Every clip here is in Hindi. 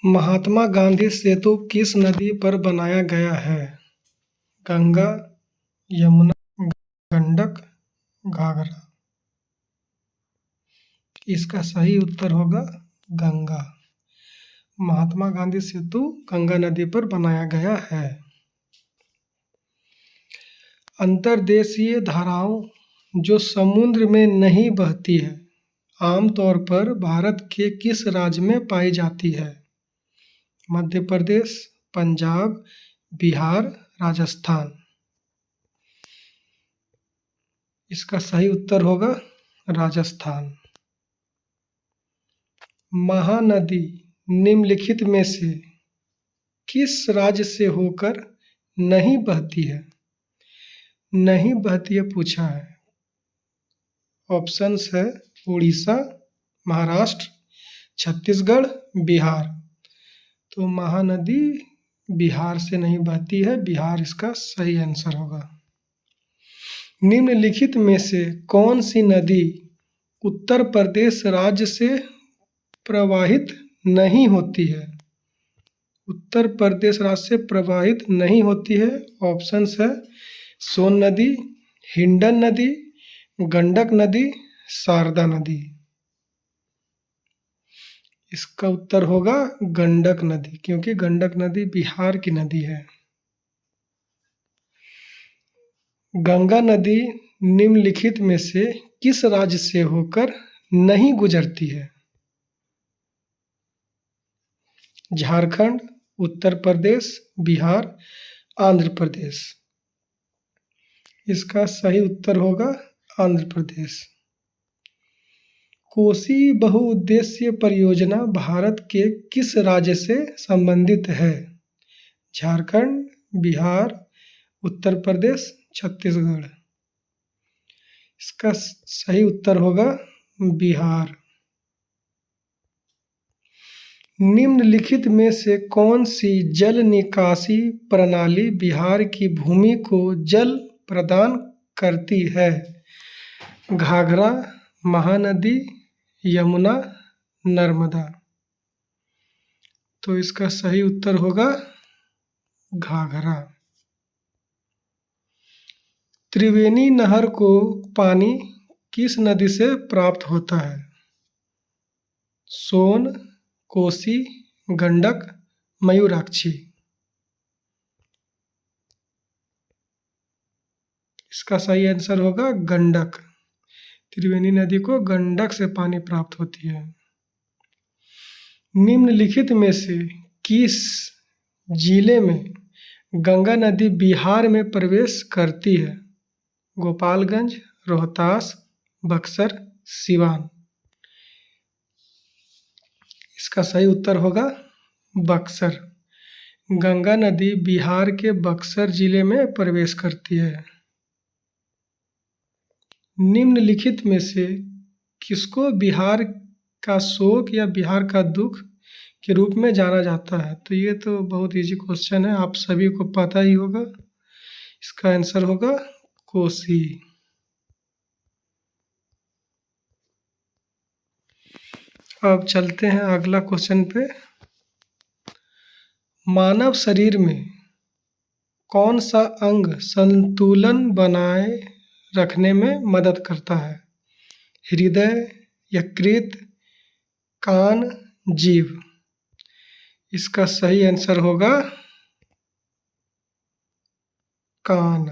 महात्मा गांधी सेतु किस नदी पर बनाया गया है? गंगा, यमुना, गंडक, घाघरा। इसका सही उत्तर होगा गंगा। महात्मा गांधी सेतु गंगा नदी पर बनाया गया है। अंतर्देशीय धाराओं जो समुद्र में नहीं बहती है, आमतौर पर भारत के किस राज्य में पाई जाती है? मध्य प्रदेश, पंजाब, बिहार, राजस्थान। इसका सही उत्तर होगा राजस्थान। महानदी निम्नलिखित में से किस राज्य से होकर नहीं बहती है? नहीं बहती है पूछा है। ऑप्शंस है उड़ीसा, महाराष्ट्र, छत्तीसगढ़, बिहार। तो महानदी बिहार से नहीं बहती है, बिहार इसका सही आंसर होगा। निम्नलिखित में से कौन सी नदी उत्तर प्रदेश राज्य से प्रवाहित नहीं होती है? उत्तर प्रदेश राज्य से प्रवाहित नहीं होती है। ऑप्शंस है सोन नदी, हिंडन नदी, गंडक नदी, शारदा नदी। इसका उत्तर होगा गंडक नदी, क्योंकि गंडक नदी बिहार की नदी है। गंगा नदी निम्नलिखित में से किस राज्य से होकर नहीं गुजरती है? झारखंड, उत्तर प्रदेश, बिहार, आंध्र प्रदेश। इसका सही उत्तर होगा आंध्र प्रदेश। कोसी बहुउद्देशीय परियोजना भारत के किस राज्य से संबंधित है? झारखंड, बिहार, उत्तर प्रदेश, छत्तीसगढ़। इसका सही उत्तर होगा बिहार। निम्नलिखित में से कौन सी जल निकासी प्रणाली बिहार की भूमि को जल प्रदान करती है? घाघरा, महानदी, यमुना, नर्मदा। तो इसका सही उत्तर होगा घाघरा। त्रिवेणी नहर को पानी किस नदी से प्राप्त होता है? सोन, कोसी, गंडक, मयूराक्षी। इसका सही आंसर होगा गंडक। त्रिवेणी नदी को गंडक से पानी प्राप्त होती है। निम्नलिखित में से किस जिले में गंगा नदी बिहार में प्रवेश करती है? गोपालगंज, रोहतास, बक्सर, सिवान। इसका सही उत्तर होगा बक्सर। गंगा नदी बिहार के बक्सर जिले में प्रवेश करती है। निम्नलिखित में से किसको बिहार का शोक या बिहार का दुख के रूप में जाना जाता है? तो ये तो बहुत इजी क्वेश्चन है, आप सभी को पता ही होगा। इसका आंसर होगा कोसी। अब चलते हैं अगला क्वेश्चन पे। मानव शरीर में कौन सा अंग संतुलन बनाए रखने में मदद करता है? हृदय, यकृत, कान, जीव। इसका सही आंसर होगा कान।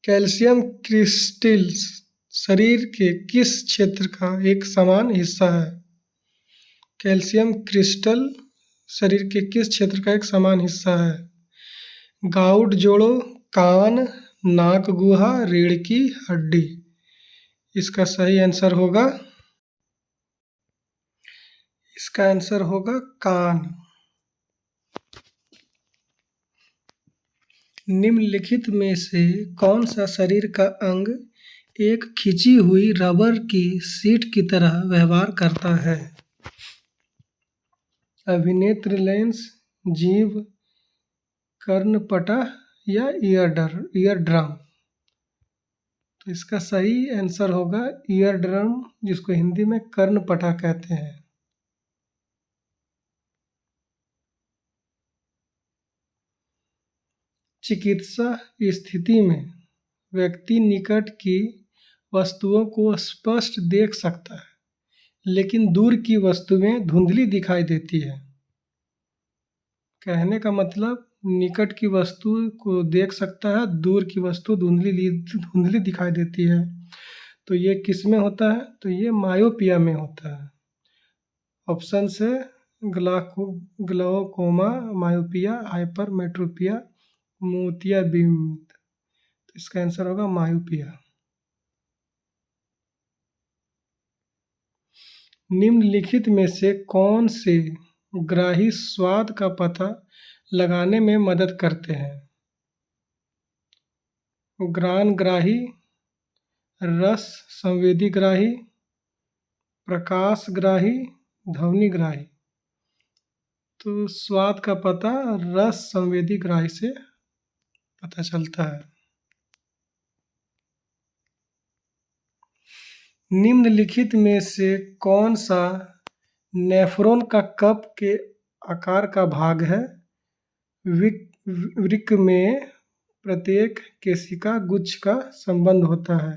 कैल्शियम क्रिस्टल्स शरीर के किस क्षेत्र का एक समान हिस्सा है? कैल्शियम क्रिस्टल शरीर के किस क्षेत्र का एक समान हिस्सा है? गाउट जोड़ों, कान, नाक गुहा, रीढ़ की हड्डी। इसका सही आंसर होगा कान। निम्नलिखित में से कौन सा शरीर का अंग एक खिंची हुई रबर की सीट की तरह व्यवहार करता है? अभिनेत्र लेंस, जीभ, कर्णपटह या ईयर ड्रम। तो इसका सही आंसर होगा ईयर ड्रम, जिसको हिंदी में कर्णपटा कहते हैं। चिकित्सा स्थिति में व्यक्ति निकट की वस्तुओं को स्पष्ट देख सकता है, लेकिन दूर की वस्तुएं धुंधली दिखाई देती है। कहने का मतलब निकट की वस्तु को देख सकता है, दूर की वस्तु धुंधली दिखाई देती है। तो ये किस में होता है? तो ये मायोपिया में होता है। ऑप्शन से ग्लाकोमा, मायोपिया, हाइपरमेट्रोपिया, मोतियाबिंद। तो इसका आंसर होगा मायोपिया। निम्नलिखित में से कौन से ग्राही स्वाद का पता लगाने में मदद करते हैं? घ्राण ग्राही, रस संवेदी ग्राही, प्रकाश ग्राही, ध्वनि ग्राही। तो स्वाद का पता रस संवेदी ग्राही से पता चलता है। निम्नलिखित में से कौन सा नेफ्रॉन का कप के आकार का भाग है? वृक्क में प्रत्येक केशिका गुच्छ का संबंध होता है।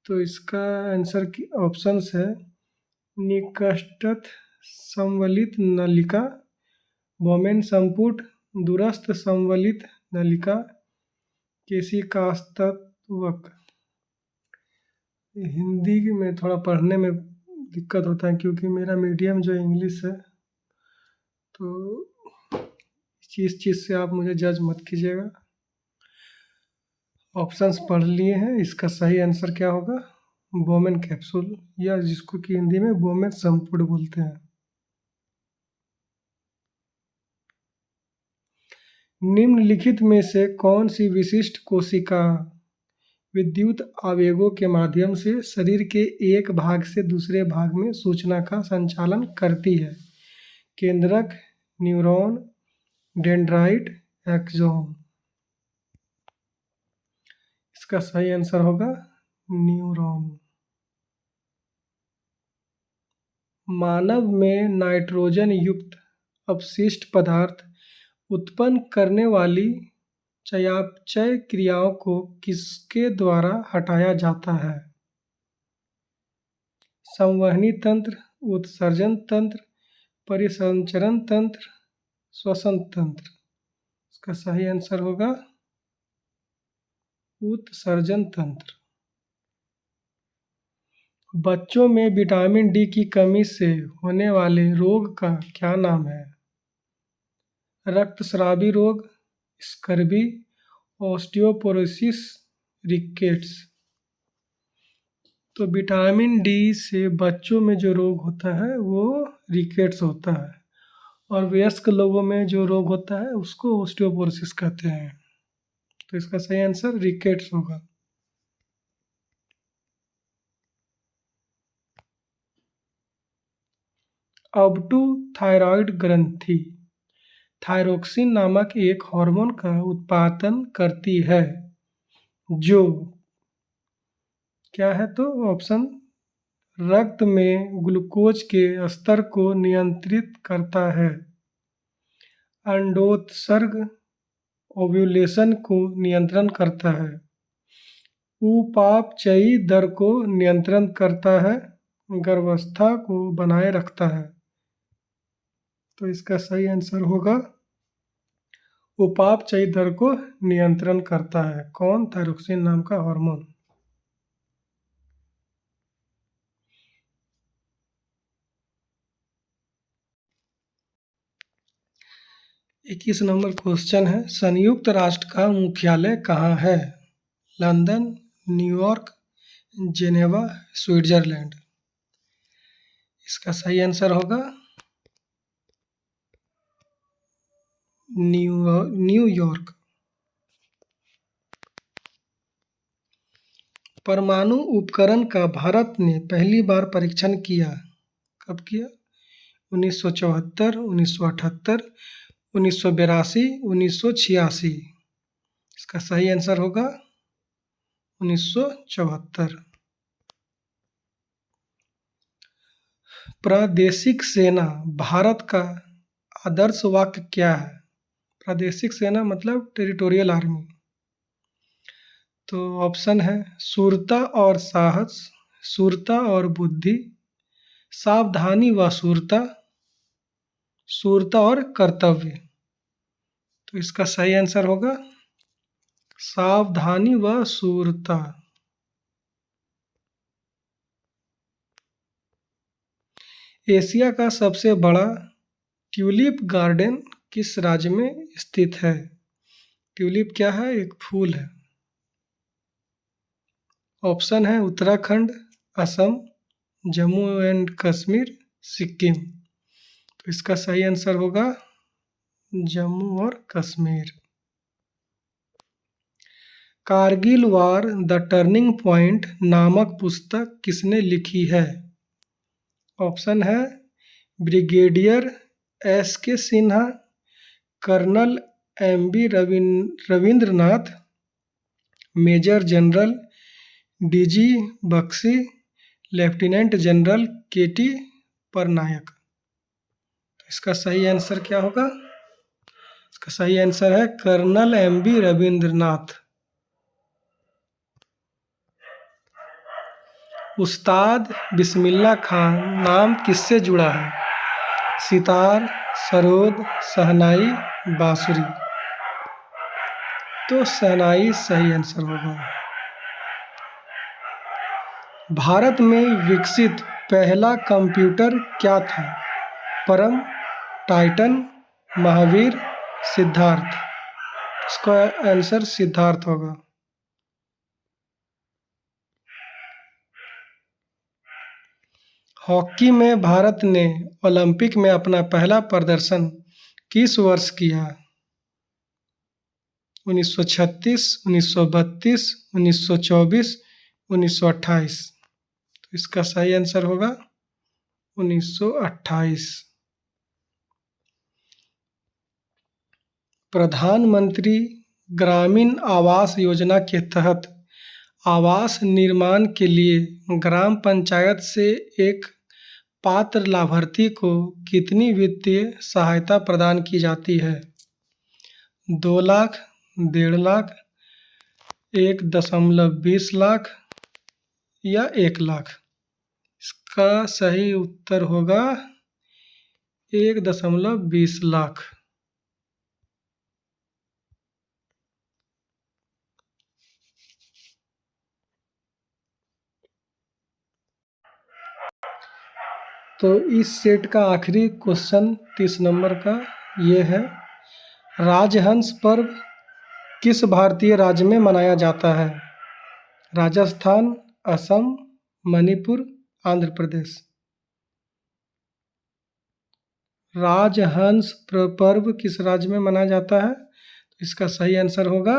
तो इसका आंसर की ऑप्शंस है निकटस्थ संवलित नलिका, बोमेन संपुट, दूरस्थ संवलित नलिका, केशिकास्तवक। हिंदी में थोड़ा पढ़ने में दिक्कत होता है क्योंकि मेरा मीडियम जो इंग्लिश है, तो इस चीज़ से आप मुझे जज मत कीजिएगा। ऑप्शंस पढ़ लिए हैं, इसका सही आंसर क्या होगा? बोमेन कैप्सूल, या जिसको कि हिंदी में बोमेन संपुट बोलते हैं। निम्नलिखित में से कौन सी विशिष्ट कोशिका विद्युत आवेगों के माध्यम से शरीर के एक भाग से दूसरे भाग में सूचना का संचालन करती है? केंद्रक, न्यूरॉन, डेंड्राइट, एक्सॉन। इसका सही आंसर होगा न्यूरॉन। मानव में नाइट्रोजन युक्त अपशिष्ट पदार्थ उत्पन्न करने वाली चयापचय क्रियाओं को किसके द्वारा हटाया जाता है? संवहनी तंत्र, उत्सर्जन तंत्र, परिसंचरण तंत्र, श्वसन तंत्र। इसका सही आंसर होगा उत्सर्जन तंत्र। बच्चों में विटामिन डी की कमी से होने वाले रोग का क्या नाम है? रक्तस्रावी रोग, स्कर्वी, ऑस्टियोपोरोसिस, रिकेट्स। तो विटामिन डी से बच्चों में जो रोग होता है वो रिकेट्स होता है, और वयस्क लोगों में जो रोग होता है उसको ऑस्टियोपोरोसिस कहते हैं। तो इसका सही आंसर रिकेट्स होगा। अबटू थायराइड ग्रंथि थायरोक्सिन नामक एक हार्मोन का उत्पादन करती है जो क्या है? तो ऑप्शन रक्त में ग्लूकोज के स्तर को नियंत्रित करता है, अंडोत्सर्ग ओव्यूलेशन को नियंत्रण करता है, उपापचयी दर को नियंत्रण करता है, गर्भावस्था को बनाए रखता है। तो इसका सही आंसर होगा उपापचयी दर को नियंत्रण करता है। कौन? थायरोक्सिन नाम का हार्मोन। इक्कीस नंबर क्वेश्चन है, संयुक्त राष्ट्र का मुख्यालय कहाँ है? London, New York, Geneva, Switzerland. इसका सही आंसर होगा न्यूयॉर्क। परमाणु उपकरण का भारत ने पहली बार परीक्षण किया, कब किया? 1974, 1978, 1982, 1986। इसका सही आंसर होगा 1974। प्रादेशिक सेना भारत का आदर्श वाक्य क्या है? प्रादेशिक सेना मतलब टेरिटोरियल आर्मी। तो ऑप्शन है शूरता और साहस, शूरता और बुद्धि, सावधानी व शूरता, शूरता और कर्तव्य। तो इसका सही आंसर होगा सावधानी व शूरता। एशिया का सबसे बड़ा ट्यूलिप गार्डन किस राज्य में स्थित है? ट्यूलिप क्या है? एक फूल है। ऑप्शन है उत्तराखंड, असम, जम्मू एंड कश्मीर, सिक्किम। तो इसका सही आंसर होगा जम्मू और Kashmir. Kargil war the turning point नामक पुस्तक किसने लिखी है? ऑप्शन है brigadier S.K. Sinha, colonel M.B. Ravindranath, major general D.G. Bakshi, lieutenant general K.T. Patnaik. इसका सही आंसर क्या होगा? इसका सही आंसर है कर्नल M.B. रविंद्रनाथ। उस्ताद बिस्मिल्लाह खान नाम किससे जुड़ा है? सितार, सरोद, शहनाई, बांसुरी। तो शहनाई सही आंसर होगा। भारत में विकसित पहला कंप्यूटर क्या था? परम, टाइटन, महावीर, सिद्धार्थ। इसका आंसर सिद्धार्थ होगा। हॉकी में भारत ने ओलंपिक में अपना पहला प्रदर्शन किस वर्ष किया? 1936, 1932, 1924, 1928। तो इसका सही आंसर होगा 1928। प्रधानमंत्री ग्रामीण आवास योजना के तहत आवास निर्माण के लिए ग्राम पंचायत से एक पात्र लाभार्थी को कितनी वित्तीय सहायता प्रदान की जाती है? 2 लाख, 1.5 लाख, 1.20 लाख या 1 लाख। इसका सही उत्तर होगा 1.20 लाख। तो इस सेट का आखिरी क्वेश्चन 30 नंबर का ये है, राजहंस पर्व किस भारतीय राज्य में मनाया जाता है? राजस्थान, असम, मणिपुर, आंध्र प्रदेश। राजहंस पर्व किस राज्य में मनाया जाता है? इसका सही आंसर होगा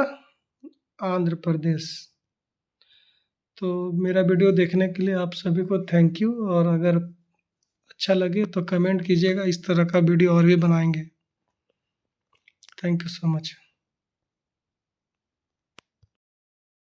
आंध्र प्रदेश। तो मेरा वीडियो देखने के लिए आप सभी को थैंक यू, और अगर अच्छा लगे तो कमेंट कीजिएगा, इस तरह का वीडियो और भी बनाएंगे। Thank you so much.